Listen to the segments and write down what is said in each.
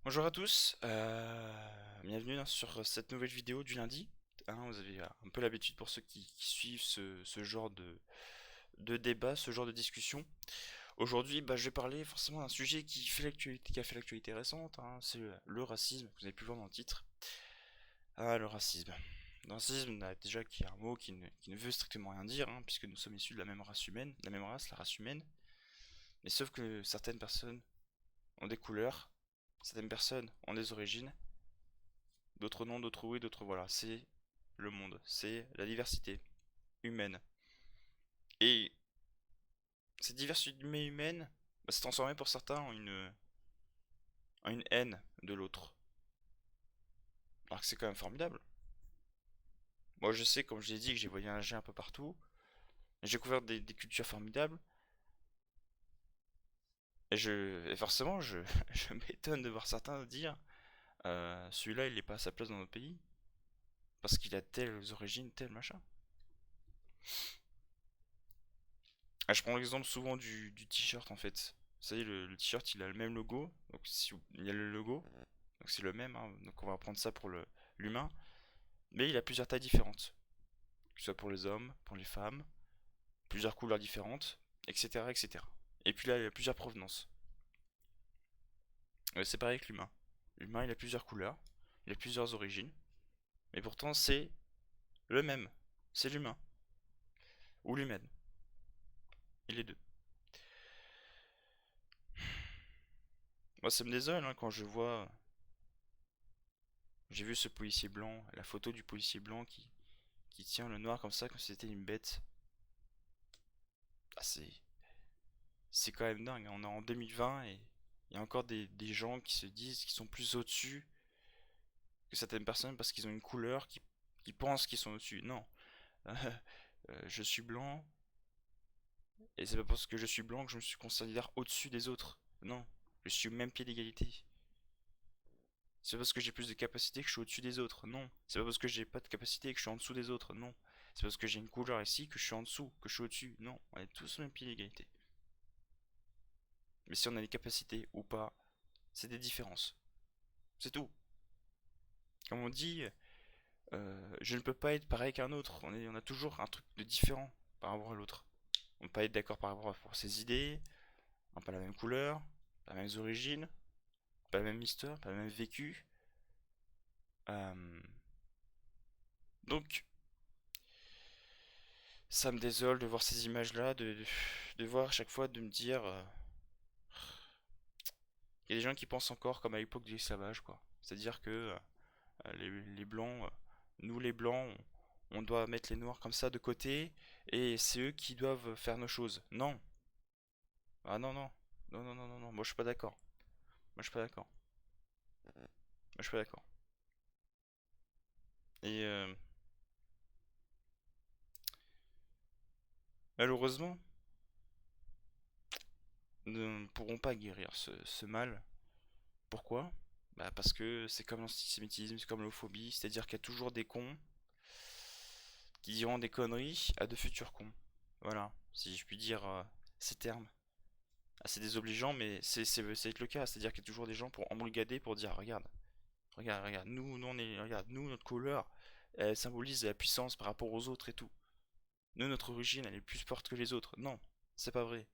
Bonjour à tous, bienvenue sur cette nouvelle vidéo du lundi. Vous avez un peu l'habitude pour ceux qui suivent ce genre de débat, ce genre de discussion. Aujourd'hui, je vais parler forcément d'un sujet qui a fait l'actualité récente, c'est le racisme, vous avez pu le voir dans le titre. Ah, le racisme. Le racisme, déjà, qui est un mot qui ne veut strictement rien dire, puisque nous sommes issus de la même race humaine, la même race, la race humaine. Mais sauf que certaines personnes ont des couleurs, certaines personnes ont des origines, d'autres non, d'autres oui, d'autres voilà. C'est le monde, c'est la diversité humaine. Et cette diversité humaine s'est transformée pour certains en une haine de l'autre. Alors que c'est quand même formidable. Moi je sais, comme je l'ai dit, que j'ai voyagé un peu partout. J'ai découvert des cultures formidables. Et forcément, je m'étonne de voir certains dire celui-là il n'est pas à sa place dans notre pays. Parce qu'il a telles origines, tel machin. Je prends l'exemple souvent du t-shirt en fait. Vous savez, le t-shirt il a le même logo. Donc si il y a le logo, donc c'est le même. Donc on va prendre ça pour l'humain. Mais il a plusieurs tailles différentes. Que ce soit pour les hommes, pour les femmes, plusieurs couleurs différentes, etc. etc. Et puis là, il y a plusieurs provenances. C'est pareil avec l'humain. L'humain il a plusieurs couleurs, il a plusieurs origines. Mais pourtant c'est le même. C'est l'humain. Ou l'humaine. Et les deux. Moi ça me désole quand je vois. J'ai vu ce policier blanc, la photo du policier blanc qui tient le noir comme ça, comme si c'était une bête. Ah, c'est quand même dingue. On est en 2020 et il y a encore des gens qui se disent qu'ils sont plus au-dessus que certaines personnes parce qu'ils ont une couleur qui pensent qu'ils sont au-dessus. Non. Je suis blanc et c'est pas parce que je suis blanc que je me suis considère au-dessus des autres. Non. Je suis au même pied d'égalité. C'est pas parce que j'ai plus de capacité que je suis au-dessus des autres. Non. C'est pas parce que j'ai pas de capacité que je suis en dessous des autres. Non. C'est parce que j'ai une couleur ici que je suis en dessous, que je suis au-dessus. Non. On est tous au même pied d'égalité. Mais si on a des capacités ou pas, c'est des différences. C'est tout. Comme on dit, je ne peux pas être pareil qu'un autre. On a toujours un truc de différent par rapport à l'autre. On ne peut pas être d'accord par rapport à ses idées, on n'a pas la même couleur, pas les mêmes origines, pas la même histoire, pas le même vécu. Euh, donc, ça me désole de voir ces images-là, de voir à chaque fois de me dire, il y a des gens qui pensent encore comme à l'époque de l'esclavage, quoi. C'est-à-dire que les blancs, nous les blancs, on doit mettre les noirs comme ça de côté et c'est eux qui doivent faire nos choses. Non. Ah non, non. Non, non, non, non, non. Moi je suis pas d'accord. Moi je suis pas d'accord. Moi je suis pas d'accord. Et malheureusement, nous ne pourrons pas guérir ce mal. Pourquoi? Parce que c'est comme l'antisémitisme, c'est comme l'homophobie, c'est-à-dire qu'il y a toujours des cons qui diront des conneries à de futurs cons. Voilà, si je puis dire ces termes. C'est désobligeant, mais c'est le cas. C'est-à-dire qu'il y a toujours des gens pour embrigader, pour dire regarde, regarde, regarde, regarde, nous, notre couleur, elle symbolise la puissance par rapport aux autres et tout. Nous, notre origine, elle est plus forte que les autres. Non, c'est pas vrai.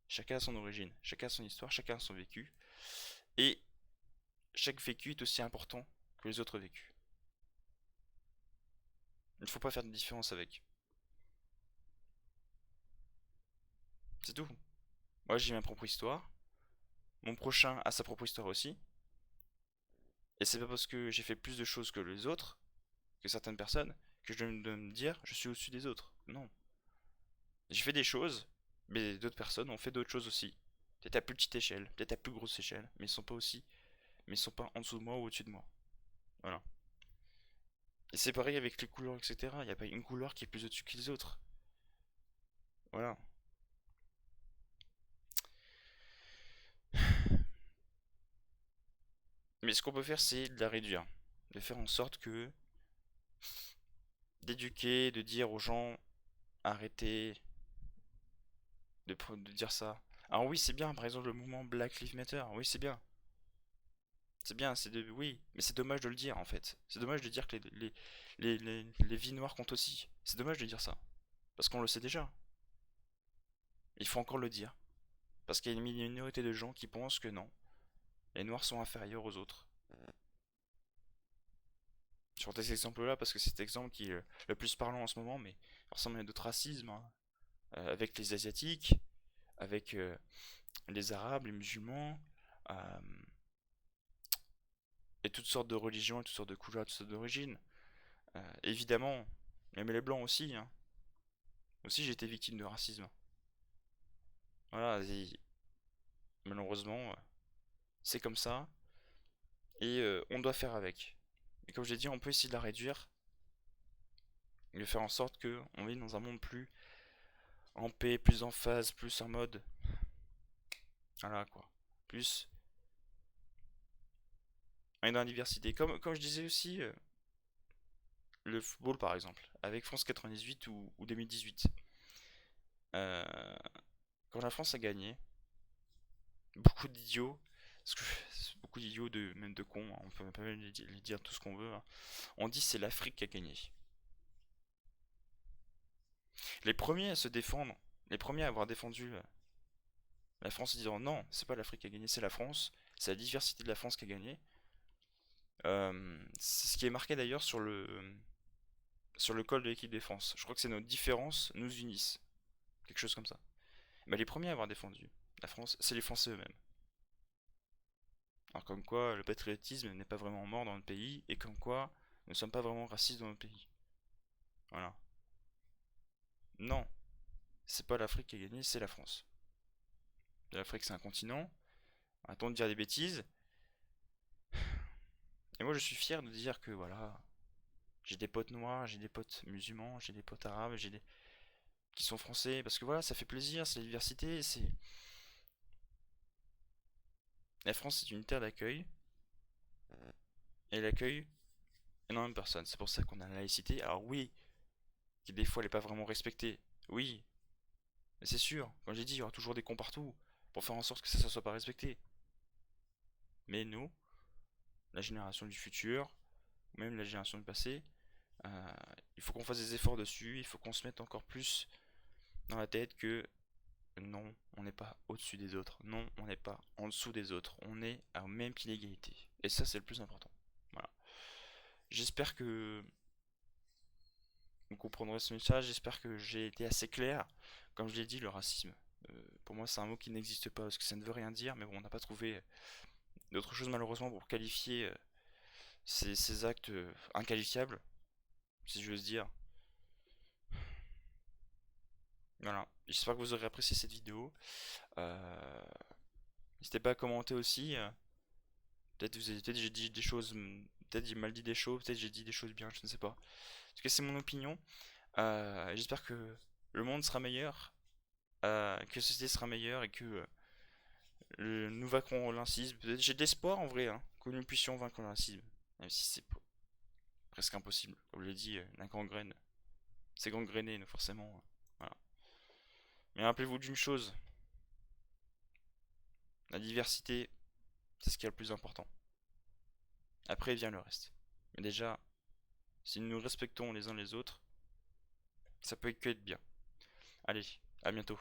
Chacun a son origine, chacun a son histoire, chacun a son vécu. Et chaque vécu est aussi important que les autres vécus. Il ne faut pas faire de différence avec. C'est tout. Moi, j'ai ma propre histoire. Mon prochain a sa propre histoire aussi. Et c'est pas parce que j'ai fait plus de choses que les autres, que certaines personnes, que je dois me dire je suis au-dessus des autres. Non. J'ai fait des choses, mais d'autres personnes ont fait d'autres choses aussi. Peut-être à plus petite échelle, peut-être à plus grosse échelle, mais ils sont pas aussi, mais ils sont pas en dessous de moi ou au-dessus de moi. Voilà. Et c'est pareil avec les couleurs, etc. Il n'y a pas une couleur qui est plus au-dessus que les autres. Voilà. Mais ce qu'on peut faire, c'est de la réduire. De faire en sorte que, d'éduquer, de dire aux gens, arrêtez de dire ça. Alors oui, c'est bien, par exemple, le mouvement Black Lives Matter. Oui, c'est bien. C'est bien, oui, mais c'est dommage de le dire en fait. C'est dommage de dire que les vies noires comptent aussi. C'est dommage de dire ça. Parce qu'on le sait déjà. Il faut encore le dire. Parce qu'il y a une minorité de gens qui pensent que non, les noirs sont inférieurs aux autres. Je prends cet exemple-là parce que c'est cet exemple qui est le plus parlant en ce moment, mais forcément il y a d'autres racismes, hein. Avec les Asiatiques, avec les Arabes, les musulmans, euh, et toutes sortes de religions, toutes sortes de couleurs, toutes sortes d'origines. Évidemment, même les blancs aussi, hein. Aussi j'ai été victime de racisme. Voilà, malheureusement, c'est comme ça, et on doit faire avec. Et comme je l'ai dit, on peut essayer de la réduire, et de faire en sorte que on vive dans un monde plus en paix, plus en phase, plus en mode, voilà quoi, plus dans la diversité. Comme je disais aussi, le football par exemple, avec France 98 ou 2018. Euh, Quand la France a gagné, beaucoup d'idiots, parce que beaucoup d'idiots, même de cons, hein, on peut pas même les dire tout ce qu'on veut, hein, on dit c'est l'Afrique qui a gagné. Les premiers à se défendre, les premiers à avoir défendu la France en disant non, c'est pas l'Afrique qui a gagné, c'est la France, c'est la diversité de la France qui a gagné. C'est ce qui est marqué d'ailleurs sur le col de l'équipe de France. Je crois que c'est nos différences nous unissent. Quelque chose comme ça. Mais les premiers à avoir défendu la France, c'est les Français eux-mêmes. Alors comme quoi le patriotisme n'est pas vraiment mort dans notre pays et comme quoi nous ne sommes pas vraiment racistes dans notre pays. Voilà. Non, c'est pas l'Afrique qui a gagné, c'est la France. L'Afrique c'est un continent, arrêtons de dire des bêtises. Et moi je suis fier de dire que voilà, j'ai des potes noirs, j'ai des potes musulmans, j'ai des potes arabes, j'ai des qui sont français parce que voilà, ça fait plaisir, c'est la diversité, c'est la France c'est une terre d'accueil et elle accueille énormément de personnes. C'est pour ça qu'on a la laïcité. Alors oui, qui des fois elle n'est pas vraiment respectée. Oui, mais c'est sûr, comme j'ai dit, il y aura toujours des cons partout pour faire en sorte que ça ne soit pas respecté. Mais nous, la génération du futur, ou même la génération du passé, euh, il faut qu'on fasse des efforts dessus, il faut qu'on se mette encore plus dans la tête que non, on n'est pas au-dessus des autres, non, on n'est pas en dessous des autres, on est à même pied d'égalité. Et ça, c'est le plus important. Voilà. J'espère que vous comprendrez ce message, j'espère que j'ai été assez clair. Comme je l'ai dit, le racisme, pour moi, c'est un mot qui n'existe pas parce que ça ne veut rien dire, mais bon, on n'a pas trouvé d'autre chose malheureusement pour qualifier ces actes inqualifiables, si j'ose dire. Voilà. J'espère que vous aurez apprécié cette vidéo. Euh, N'hésitez pas à commenter aussi. Peut-être j'ai dit des choses, peut-être j'ai mal dit des choses, peut-être j'ai dit des choses bien, je ne sais pas. En tout cas, c'est mon opinion. J'espère que le monde sera meilleur, que la société sera meilleure et que nous vaincrons l'incisme. J'ai de l'espoir en vrai, hein, que nous puissions vaincre l'incisme, même si c'est presque impossible. Comme je l'ai dit, la gangrène, c'est gangréné, donc forcément. Voilà. Mais rappelez-vous d'une chose, la diversité, c'est ce qui est le plus important. Après vient le reste. Mais déjà, si nous nous respectons les uns les autres, ça peut que être bien. Allez, à bientôt.